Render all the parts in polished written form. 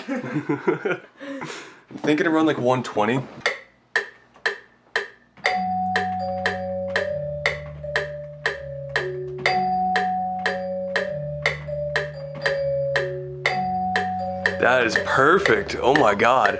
I'm thinking around like 120. That is perfect. Oh my God.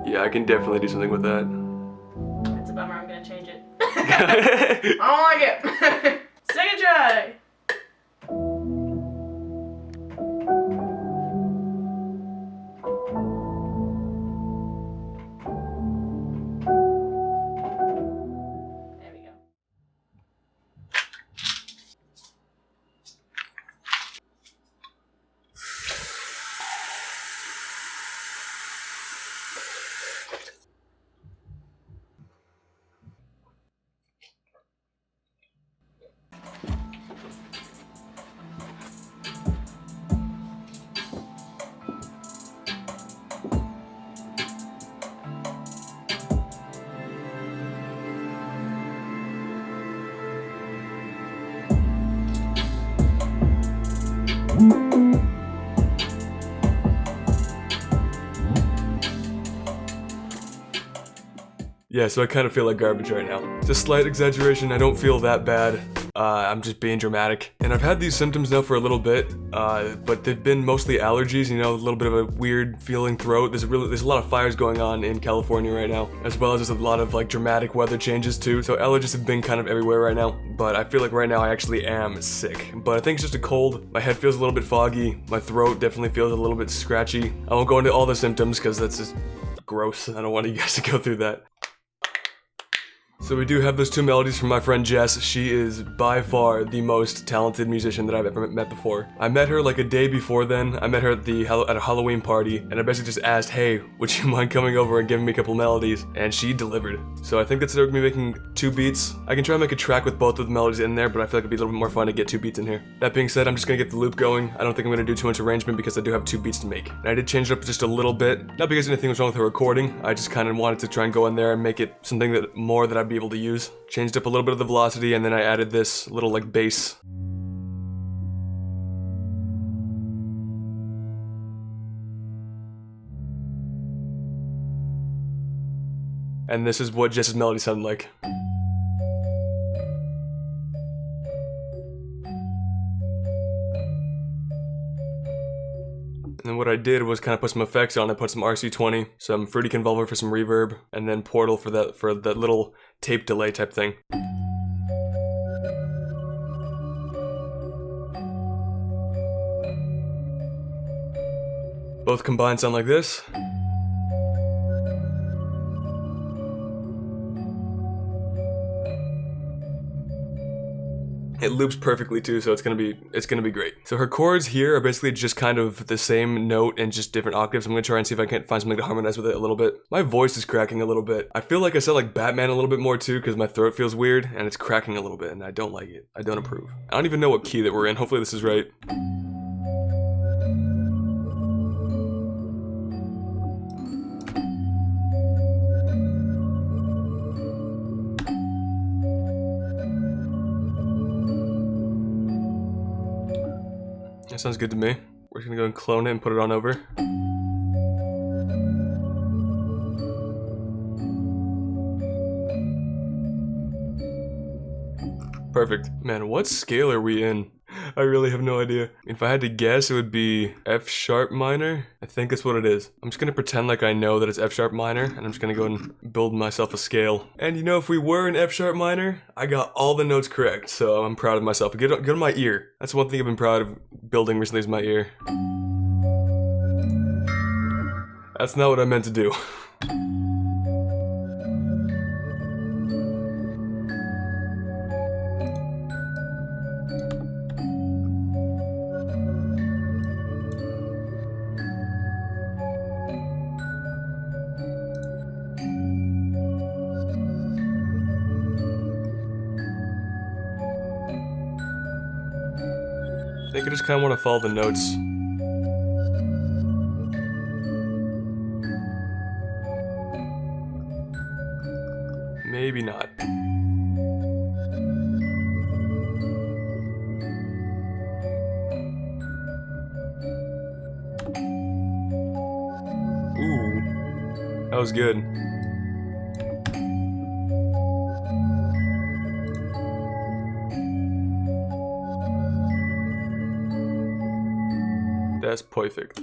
Yeah, I can definitely do something with that. It's a bummer, I'm gonna change it. I don't like it. Second try. There we go. Yeah, so I kind of feel like garbage right now. It's a slight exaggeration, I don't feel that bad. I'm just being dramatic. And I've had these symptoms now for a little bit, but they've been mostly allergies, you know, a little bit of a weird feeling throat. There's a lot of fires going on in California right now, as well as there's a lot of like dramatic weather changes too. So allergies have been kind of everywhere right now, but I feel like right now I actually am sick. But I think it's just a cold. My head feels a little bit foggy. My throat definitely feels a little bit scratchy. I won't go into all the symptoms because that's just gross. I don't want you guys to go through that. So we do have those two melodies from my friend Jess. She is by far the most talented musician that I've ever met before. I met her like a day before then. I met her at a Halloween party, and I basically just asked, hey, would you mind coming over and giving me a couple melodies? And she delivered. So I think that's me making 2 beats. I can try and make a track with both of the melodies in there, but I feel like it'd be a little bit more fun to get 2 beats in here. That being said, I'm just gonna get the loop going. I don't think I'm gonna do too much arrangement because I do have 2 beats to make. And I did change it up just a little bit, not because anything was wrong with the recording. I just kind of wanted to try and go in there and make it something that I'd be able to use. Changed up a little bit of the velocity, and then I added this little like bass. And this is what Jess's melody sounded like. And then what I did was kind of put some effects on it, put some RC20, some Fruity Convolver for some reverb, and then Portal for that little tape delay type thing. Both combined sound like this. It loops perfectly too, so it's gonna be great. So her chords here are basically just kind of the same note and just different octaves. I'm gonna try and see if I can't find something to harmonize with it a little bit. My voice is cracking a little bit. I feel like I sound like Batman a little bit more too, because my throat feels weird and it's cracking a little bit, and I don't like it. I don't approve. I don't even know what key that we're in. Hopefully this is right. That sounds good to me. We're just gonna go and clone it and put it on over. Perfect. Man, what scale are we in? I really have no idea. If I had to guess, it would be F sharp minor. I think that's what it is. I'm just gonna pretend like I know that it's F sharp minor, and I'm just gonna go and build myself a scale. And you know, if we were in F sharp minor, I got all the notes correct, so I'm proud of myself. Good on my ear. That's one thing I've been proud of building recently is my ear. That's not what I meant to do. I think I just kind of want to follow the notes. Maybe not. Ooh, that was good. That's perfect.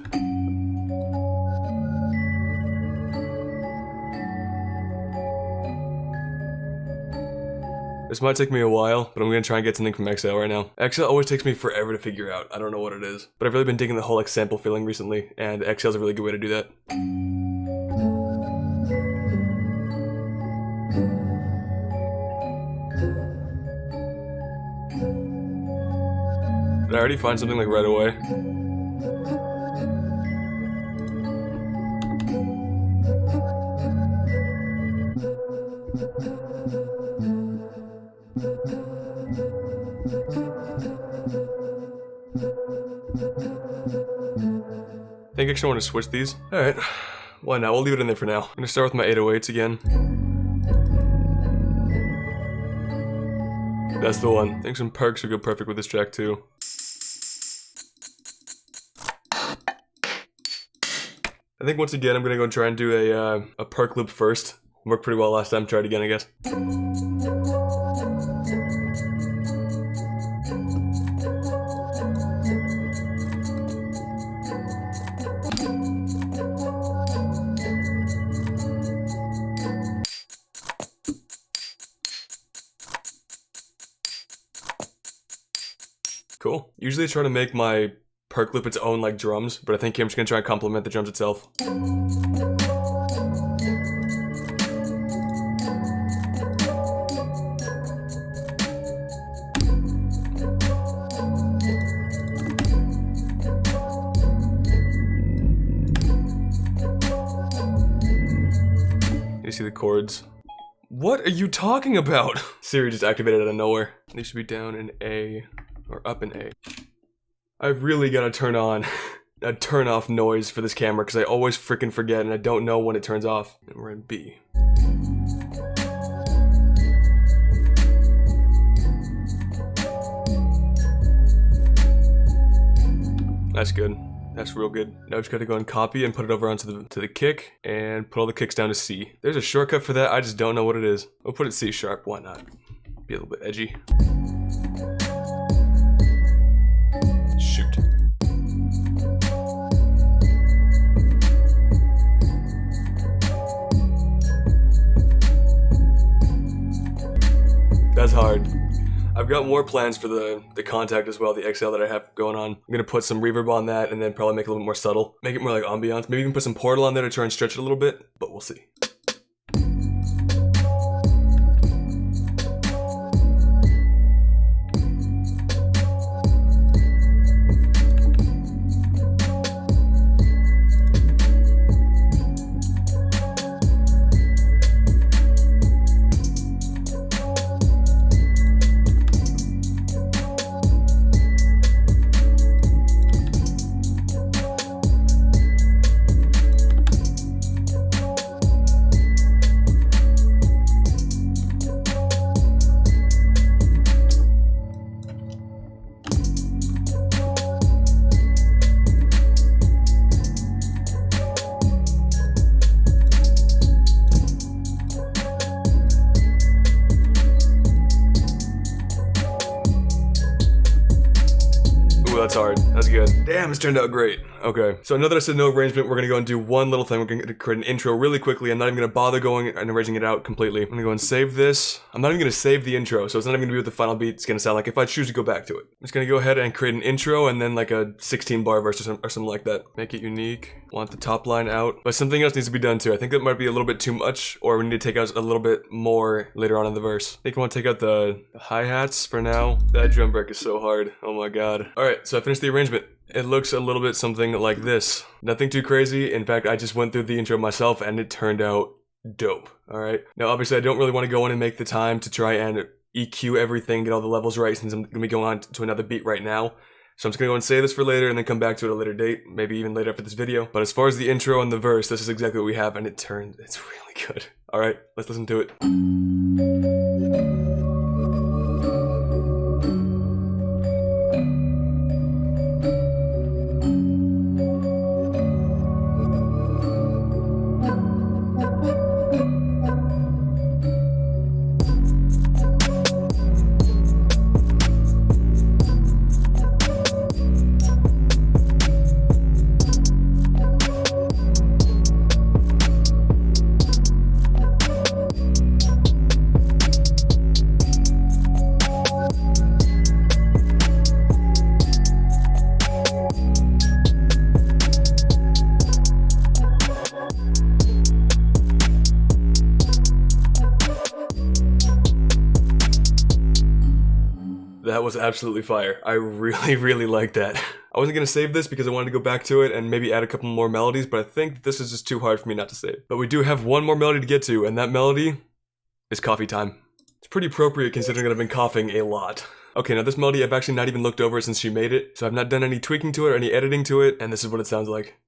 This might take me a while, but I'm gonna try and get something from Excel right now. Excel always takes me forever to figure out. I don't know what it is. But I've really been digging the whole like sample filling recently, and Excel's a really good way to do that. Did I already find something like right away? I think I actually want to switch these. Alright, why not? We'll leave it in there for now. I'm gonna start with my 808s again. That's the one. I think some perks would go perfect with this track too. I think once again I'm gonna go and try and do a perk loop first. Worked pretty well last time, try it again I guess. Cool. Usually I try to make my perk loop its own like drums, but I think here I'm just gonna try and complement the drums itself. You see the chords. What are you talking about? Siri just activated out of nowhere. They should be down in A. Or up in A. I've really got to turn on a turn off noise for this camera because I always freaking forget and I don't know when it turns off. And we're in B. That's good. That's real good. Now I just gotta go and copy and put it over onto the kick and put all the kicks down to C. There's a shortcut for that, I just don't know what it is. We'll put it C sharp, why not? Be a little bit edgy. Shoot. That's hard. I've got more plans for the contact as well, the XL that I have going on. I'm gonna put some reverb on that and then probably make it a little bit more subtle. Make it more like ambiance. Maybe even put some Portal on there to try and stretch it a little bit, but we'll see. That's hard. That's good. Damn, this turned out great. Okay, so now that I said no arrangement, we're gonna go and do one little thing. We're gonna create an intro really quickly. I'm not even gonna bother going and arranging it out completely. I'm gonna go and save this. I'm not even gonna save the intro, so it's not even gonna be what the final beat's gonna sound like if I choose to go back to it. I'm just gonna go ahead and create an intro and then like a 16 bar verse or something like that. Make it unique. Want the top line out. But something else needs to be done too. I think that might be a little bit too much, or we need to take out a little bit more later on in the verse. I think I want to take out the hi-hats for now. That drum break is so hard. Oh my god. Alright, so I finished the arrangement. It looks a little bit something like this. Nothing too crazy. In fact, I just went through the intro myself and it turned out dope. Alright. Now obviously I don't really want to go in and make the time to try and EQ everything, get all the levels right, since I'm going to be going on to another beat right now. So I'm just going to go and save this for later and then come back to it at a later date, maybe even later after this video. But as far as the intro and the verse, this is exactly what we have and it's really good. Alright, let's listen to it. That was absolutely fire. I really, really like that. I wasn't gonna save this because I wanted to go back to it and maybe add a couple more melodies, but I think this is just too hard for me not to save. But we do have one more melody to get to, and that melody is coffee time. It's pretty appropriate considering that I've been coughing a lot. Okay, now this melody I've actually not even looked over since she made it, so I've not done any tweaking to it or any editing to it, and this is what it sounds like.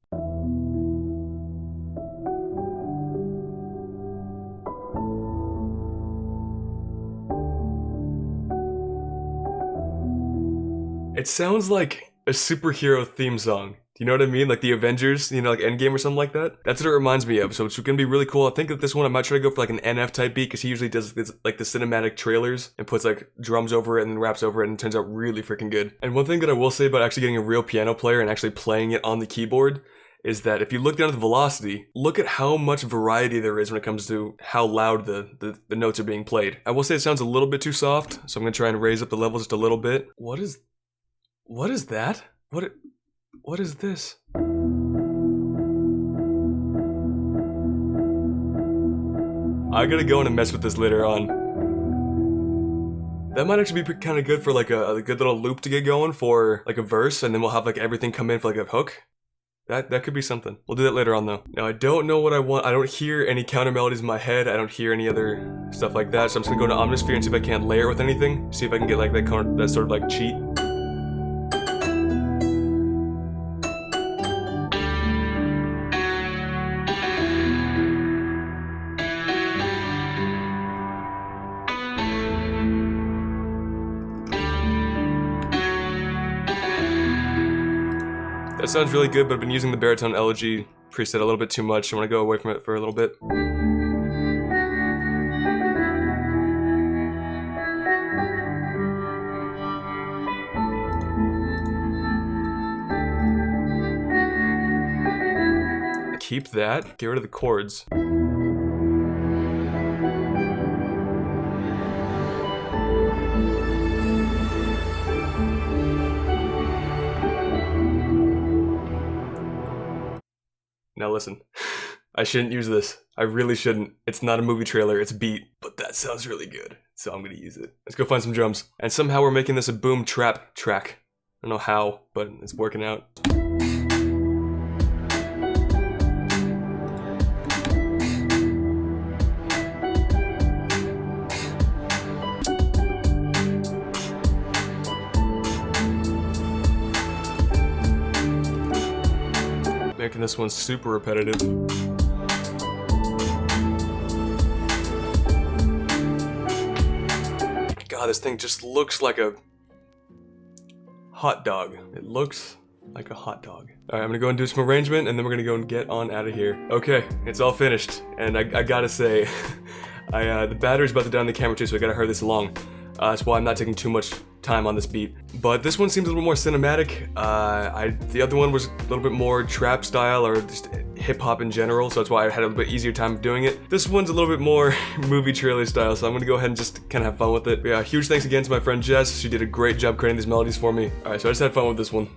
It sounds like a superhero theme song. Do you know what I mean? Like the Avengers, you know, like Endgame or something like that? That's what it reminds me of, so it's gonna be really cool. I think that this one I might try to go for like an NF type beat, because he usually does this, like the cinematic trailers and puts like drums over it and then raps over it, and it turns out really freaking good. And one thing that I will say about actually getting a real piano player and actually playing it on the keyboard is that if you look down at the velocity, look at how much variety there is when it comes to how loud the notes are being played. I will say it sounds a little bit too soft, so I'm gonna try and raise up the level just a little bit. What is that? What is this? I gotta go in and mess with this later on. That might actually be kind of good for like a good little loop to get going for like a verse, and then we'll have like everything come in for like a hook. That could be something. We'll do that later on though. Now I don't know what I want. I don't hear any counter melodies in my head. I don't hear any other stuff like that. So I'm just gonna go to Omnisphere and see if I can't layer with anything. See if I can get like that sort of like cheat. That sounds really good, but I've been using the baritone elegy preset a little bit too much. I want to go away from it for a little bit. Keep that, get rid of the chords. Now listen, I shouldn't use this. I really shouldn't. It's not a movie trailer, it's a beat, but that sounds really good, so I'm gonna use it. Let's go find some drums. And somehow we're making this a boom trap track. I don't know how, but it's working out. Making this one super repetitive. God, this thing just looks like a hot dog. It looks like a hot dog. Alright, I'm gonna go and do some arrangement, and then we're gonna go and get on out of here. Okay, it's all finished, and I gotta say, the battery's about to die on the camera too, so I gotta hurry this along. That's why I'm not taking too much time on this beat. But this one seems a little more cinematic. The other one was a little bit more trap style or just hip hop in general, so that's why I had a little bit easier time doing it. This one's a little bit more movie trailer style, so I'm gonna go ahead and just kind of have fun with it. But yeah, huge thanks again to my friend Jess. She did a great job creating these melodies for me. Alright, so I just had fun with this one.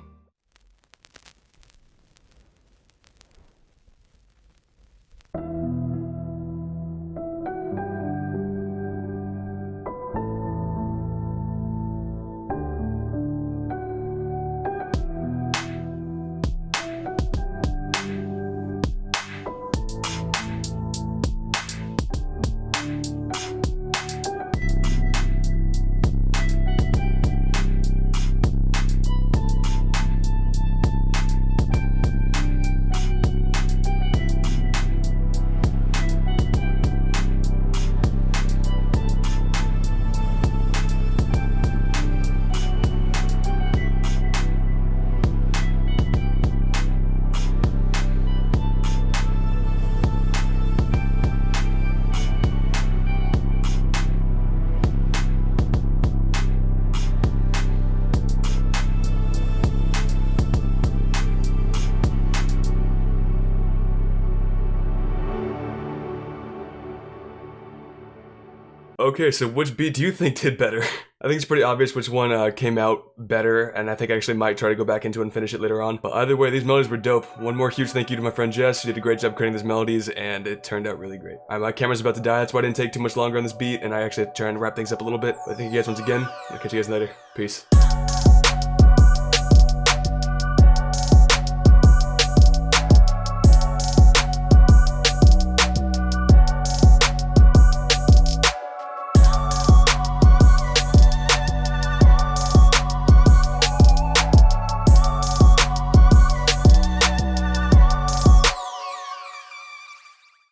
Okay, so which beat do you think did better? I think it's pretty obvious which one came out better, and I think I actually might try to go back into it and finish it later on. But either way, these melodies were dope. One more huge thank you to my friend Jess. She did a great job creating these melodies, and it turned out really great. Alright, my camera's about to die, that's why I didn't take too much longer on this beat, and I actually had to try and wrap things up a little bit. But thank you guys once again. I'll catch you guys later. Peace.